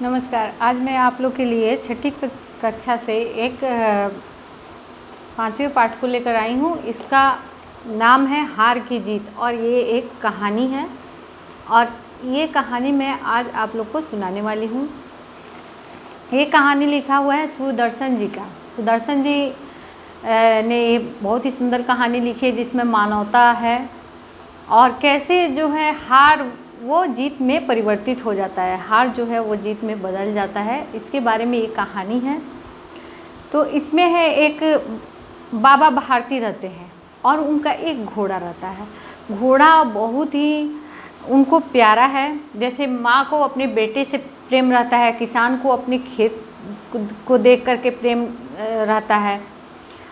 नमस्कार। आज मैं आप लोग के लिए छठी कक्षा से एक पाँचवें पाठ को लेकर आई हूँ। इसका नाम है हार की जीत और ये एक कहानी है और ये कहानी मैं आज आप लोग को सुनाने वाली हूँ। ये कहानी लिखा हुआ है सुदर्शन जी का। सुदर्शन जी ने ये बहुत ही सुंदर कहानी लिखी है जिसमें मानवता है और कैसे जो है हार वो जीत में परिवर्तित हो जाता है, हार जो है वो जीत में बदल जाता है। इसके बारे में एक कहानी है। तो इसमें है एक बाबा भारती रहते हैं और उनका एक घोड़ा रहता है। घोड़ा बहुत ही उनको प्यारा है, जैसे माँ को अपने बेटे से प्रेम रहता है, किसान को अपने खेत को देख करके प्रेम रहता है,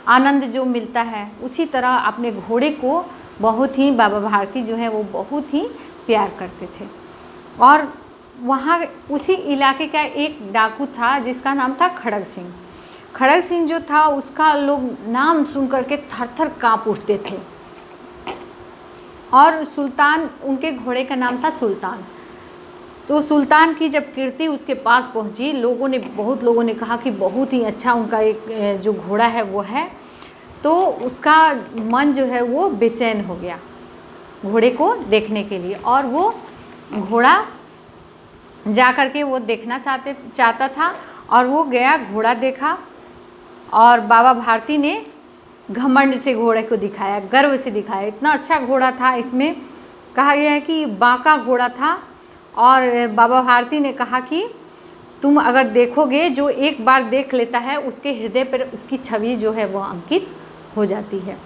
आनंद जो मिलता है, उसी तरह अपने घोड़े को बहुत ही बाबा भारती जो है वो बहुत ही प्यार करते थे। और वहाँ उसी इलाके का एक डाकू था जिसका नाम था खड़ग सिंह। खड़ग सिंह जो था उसका लोग नाम सुन करके थर थर काँप उठते थे। और सुल्तान, उनके घोड़े का नाम था सुल्तान। तो सुल्तान की जब कीर्ति उसके पास पहुंची, बहुत लोगों ने कहा कि बहुत ही अच्छा उनका एक जो घोड़ा है वो है। तो उसका मन जो है वो बेचैन हो गया घोड़े को देखने के लिए और वो घोड़ा जा कर के वो देखना चाहता था और वो गया, घोड़ा देखा और बाबा भारती ने घमंड से घोड़े को दिखाया, गर्व से दिखाया। इतना अच्छा घोड़ा था, इसमें कहा गया है कि बांका घोड़ा था। और बाबा भारती ने कहा कि तुम अगर देखोगे, जो एक बार देख लेता है उसके हृदय पर उसकी छवि जो है वो अंकित हो जाती है।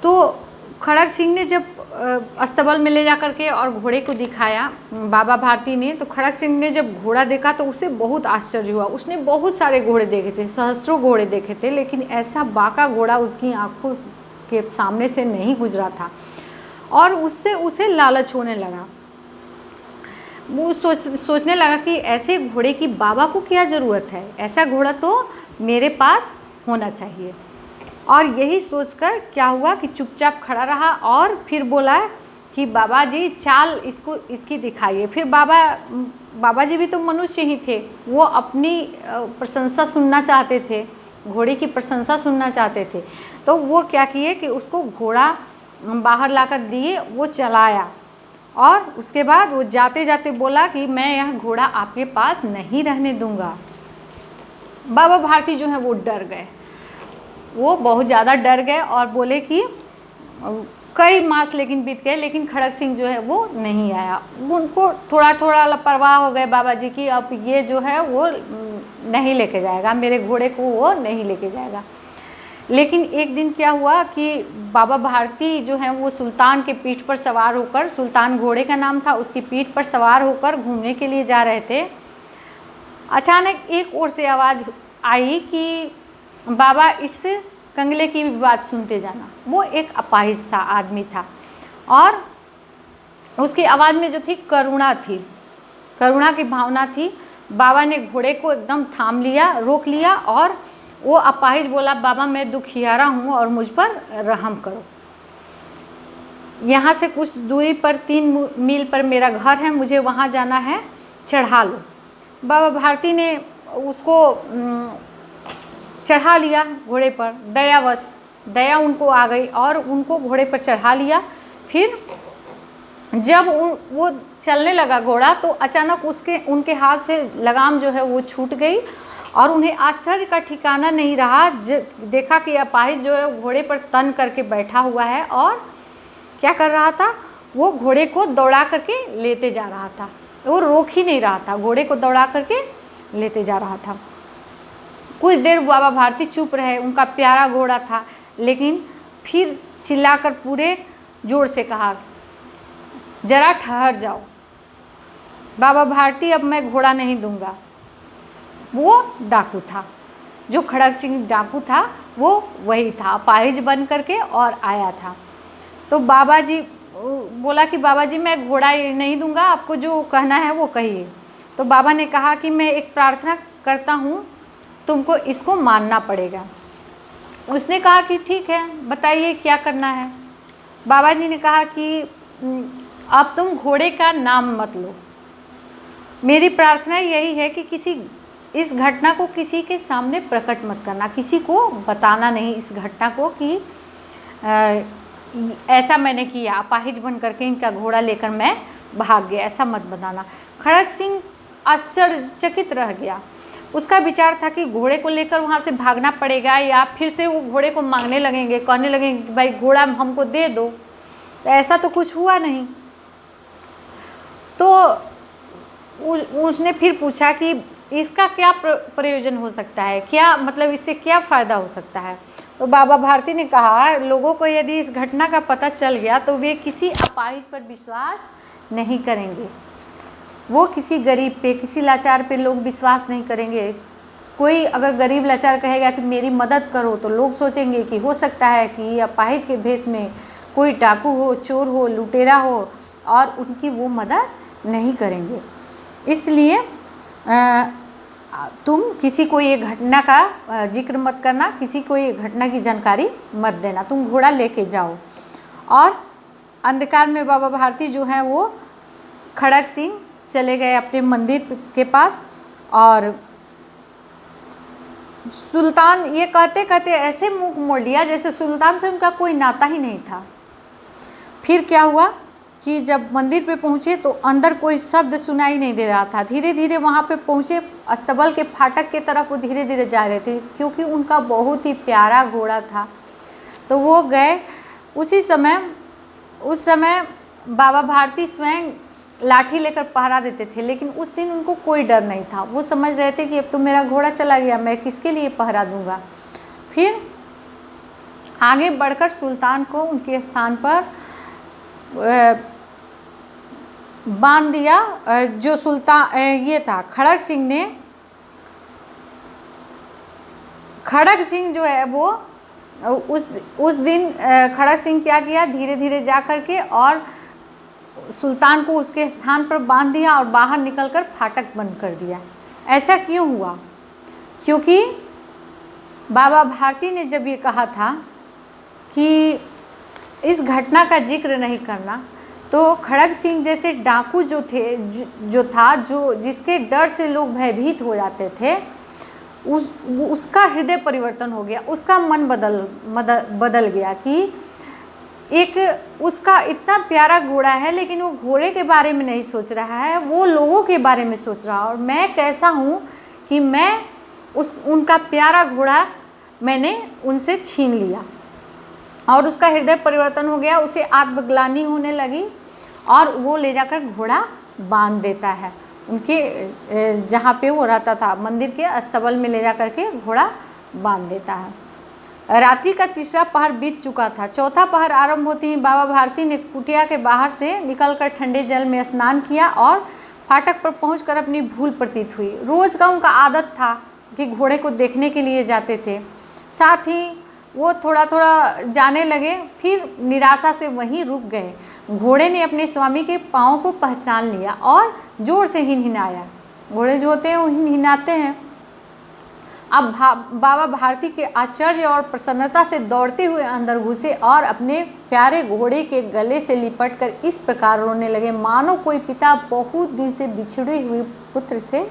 तो खड़ग सिंह ने जब अस्तबल में ले जा करके और घोड़े को दिखाया बाबा भारती ने, तो खड़ग सिंह ने जब घोड़ा देखा तो उसे बहुत आश्चर्य हुआ। उसने बहुत सारे घोड़े देखे थे, सहस्त्रों घोड़े देखे थे, लेकिन ऐसा बांका घोड़ा उसकी आंखों के सामने से नहीं गुजरा था और उससे उसे लालच होने लगा। वो सोचने लगा कि ऐसे घोड़े की बाबा को क्या ज़रूरत है, ऐसा घोड़ा तो मेरे पास होना चाहिए। और यही सोचकर क्या हुआ कि चुपचाप खड़ा रहा और फिर बोला कि बाबा जी चाल इसकी दिखाइए। फिर बाबा जी भी तो मनुष्य ही थे, वो अपनी प्रशंसा सुनना चाहते थे, घोड़े की प्रशंसा सुनना चाहते थे। तो वो क्या किए कि उसको घोड़ा बाहर लाकर दिए, वो चलाया और उसके बाद वो जाते जाते बोला कि मैं यह घोड़ा आपके पास नहीं रहने दूंगा। बाबा भारती जो है वो डर गए, वो बहुत ज़्यादा डर गए और बोले कि कई मास लेकिन बीत गए, लेकिन खड़ग सिंह जो है वो नहीं आया। उनको थोड़ा थोड़ा लापरवाह हो गए बाबा जी की, अब ये जो है वो नहीं लेके जाएगा, मेरे घोड़े को वो नहीं लेके जाएगा। लेकिन एक दिन क्या हुआ कि बाबा भारती जो है वो सुल्तान के पीठ पर सवार होकर, सुल्तान घोड़े का नाम था, उसकी पीठ पर सवार होकर घूमने के लिए जा रहे थे। अचानक एक ओर से आवाज़ आई कि बाबा इस कंगले की भी बात सुनते जाना। वो एक अपाहिज था, आदमी था और उसकी आवाज़ में जो थी करुणा थी, करुणा की भावना थी। बाबा ने घोड़े को एकदम थाम लिया, रोक लिया और वो अपाहिज बोला, बाबा मैं दुखियारा हूँ और मुझ पर रहम करो। यहाँ से कुछ दूरी पर 3 मील पर मेरा घर है, मुझे वहाँ जाना है, चढ़ा लो। बाबा भारती ने उसको चढ़ा लिया घोड़े पर, दया उनको आ गई और उनको घोड़े पर चढ़ा लिया। फिर जब वो चलने लगा घोड़ा तो अचानक उनके हाथ से लगाम जो है वो छूट गई और उन्हें आश्चर्य का ठिकाना नहीं रहा। देखा कि अपाहिज जो है घोड़े पर तन करके बैठा हुआ है और क्या कर रहा था, वो घोड़े को दौड़ा करके लेते जा रहा था। वो रोक ही नहीं रहा था, घोड़े को दौड़ा करके लेते जा रहा था। कुछ देर बाबा भारती चुप रहे, उनका प्यारा घोड़ा था, लेकिन फिर चिल्लाकर पूरे जोर से कहा, जरा ठहर जाओ बाबा भारती, अब मैं घोड़ा नहीं दूंगा। वो डाकू था, जो खड़ग सिंह डाकू था वो वही था, अपाहिज बन करके और आया था। तो बाबा जी बोला कि बाबा जी मैं घोड़ा नहीं दूंगा, आपको जो कहना है वो कहिए। तो बाबा ने कहा कि मैं एक प्रार्थना करता हूँ, तुमको इसको मानना पड़ेगा। उसने कहा कि ठीक है, बताइए क्या करना है। बाबा जी ने कहा कि अब तुम घोड़े का नाम मत लो, मेरी प्रार्थना यही है कि इस घटना को किसी के सामने प्रकट मत करना, किसी को बताना नहीं इस घटना को कि ऐसा मैंने किया, अपाहिज बन करके इनका घोड़ा लेकर मैं भाग गया, ऐसा मत बताना। खड़ग सिंह आश्चर्यचकित रह गया। उसका विचार था कि घोड़े को लेकर वहाँ से भागना पड़ेगा या फिर से वो घोड़े को मांगने लगेंगे, कहने लगेंगे कि भाई घोड़ा हमको दे दो। तो ऐसा तो कुछ हुआ नहीं। तो उसने फिर पूछा कि इसका क्या प्रयोजन हो सकता है, क्या मतलब इससे क्या फ़ायदा हो सकता है। तो बाबा भारती ने कहा, लोगों को यदि इस घटना का पता चल गया तो वे किसी अपाहिज पर विश्वास नहीं करेंगे। वो किसी गरीब पे, किसी लाचार पे लोग विश्वास नहीं करेंगे। कोई अगर गरीब लाचार कहेगा कि मेरी मदद करो, तो लोग सोचेंगे कि हो सकता है कि अपाहिज के भेष में कोई डाकू हो, चोर हो, लुटेरा हो, और उनकी वो मदद नहीं करेंगे। इसलिए तुम किसी को ये घटना का जिक्र मत करना, किसी को ये घटना की जानकारी मत देना, तुम घोड़ा लेके जाओ। और अंधकार में बाबा भारती जो है वो खड़ग सिंह चले गए अपने मंदिर के पास। और सुल्तान ये कहते कहते ऐसे मुंह मोड़ लिया जैसे सुल्तान से उनका कोई नाता ही नहीं था। फिर क्या हुआ कि जब मंदिर पे पहुँचे तो अंदर कोई शब्द सुनाई नहीं दे रहा था। धीरे धीरे वहाँ पे पहुँचे, अस्तबल के फाटक के तरफ वो धीरे धीरे जा रहे थे, क्योंकि उनका बहुत ही प्यारा घोड़ा था। तो वो गए। उस समय बाबा भारती स्वयं लाठी लेकर पहरा देते थे, लेकिन उस दिन उनको कोई डर नहीं था। वो समझ रहे थे कि अब तो मेरा घोड़ा चला गया, मैं किसके लिए पहरा दूंगा। फिर आगे बढ़कर सुल्तान को उनके स्थान पर बांध दिया। जो सुल्तान ये था खड़ग सिंह ने, खड़ग सिंह जो है वो उस दिन खड़ग सिंह क्या किया, धीरे धीरे जा कर के और सुल्तान को उसके स्थान पर बांध दिया और बाहर निकलकर फाटक बंद कर दिया। ऐसा क्यों हुआ? क्योंकि बाबा भारती ने जब ये कहा था कि इस घटना का जिक्र नहीं करना, तो खड़ग सिंह जैसे डाकू जो थे, जिसके डर से लोग भयभीत हो जाते थे, उसका हृदय परिवर्तन हो गया, उसका मन बदल गया कि एक उसका इतना प्यारा घोड़ा है, लेकिन वो घोड़े के बारे में नहीं सोच रहा है, वो लोगों के बारे में सोच रहा है। और मैं कैसा हूँ कि मैं उनका प्यारा घोड़ा मैंने उनसे छीन लिया, और उसका हृदय परिवर्तन हो गया, उसे आत्मग्लानि होने लगी और वो ले जाकर घोड़ा बांध देता है उनके जहाँ पे वो रहता था, मंदिर के अस्तबल में ले जा कर के घोड़ा बांध देता है। रात्रि का तीसरा पहर बीत चुका था। चौथा पहर आरंभ होते ही बाबा भारती ने कुटिया के बाहर से निकलकर ठंडे जल में स्नान किया और फाटक पर पहुंचकर अपनी भूल प्रतीत हुई। रोज़ का उनका आदत था कि घोड़े को देखने के लिए जाते थे, साथ ही वो थोड़ा थोड़ा जाने लगे, फिर निराशा से वहीं रुक गए। घोड़े ने अपने स्वामी के पाँव को पहचान लिया और जोर से हिनहिनाया। घोड़े जो होते हैं वो हिनहिनाते हैं। अब बाबा भारती के आश्चर्य और प्रसन्नता से दौड़ते हुए अंदर घुसे और अपने प्यारे घोड़े के गले से लिपटकर इस प्रकार रोने लगे, मानो कोई पिता बहुत दिन से बिछड़े हुए पुत्र से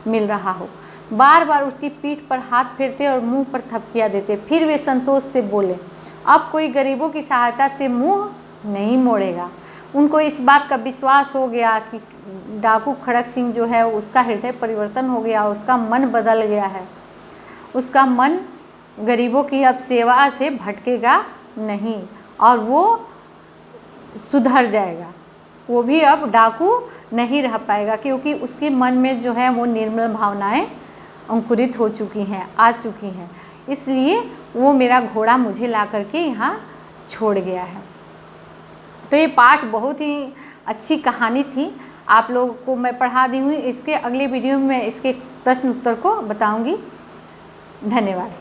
मिल रहा हो। बार बार उसकी पीठ पर हाथ फेरते और मुंह पर थपकियां देते। फिर वे संतोष से बोले, अब कोई गरीबों की सहायता से मुंह नहीं मोड़ेगा। उनको इस बात का विश्वास हो गया कि डाकू खड़ग सिंह जो है उसका हृदय परिवर्तन हो गया, उसका मन बदल गया है, उसका मन गरीबों की अब सेवा से भटकेगा नहीं और वो सुधर जाएगा, वो भी अब डाकू नहीं रह पाएगा, क्योंकि उसके मन में जो है वो निर्मल भावनाएं अंकुरित हो चुकी हैं, आ चुकी हैं। इसलिए वो मेरा घोड़ा मुझे ला करके यहाँ छोड़ गया है। तो ये पाठ बहुत ही अच्छी कहानी थी, आप लोगों को मैं पढ़ा दी हूँ। इसके अगले वीडियो में इसके प्रश्न उत्तर को बताऊँगी। धन्यवाद।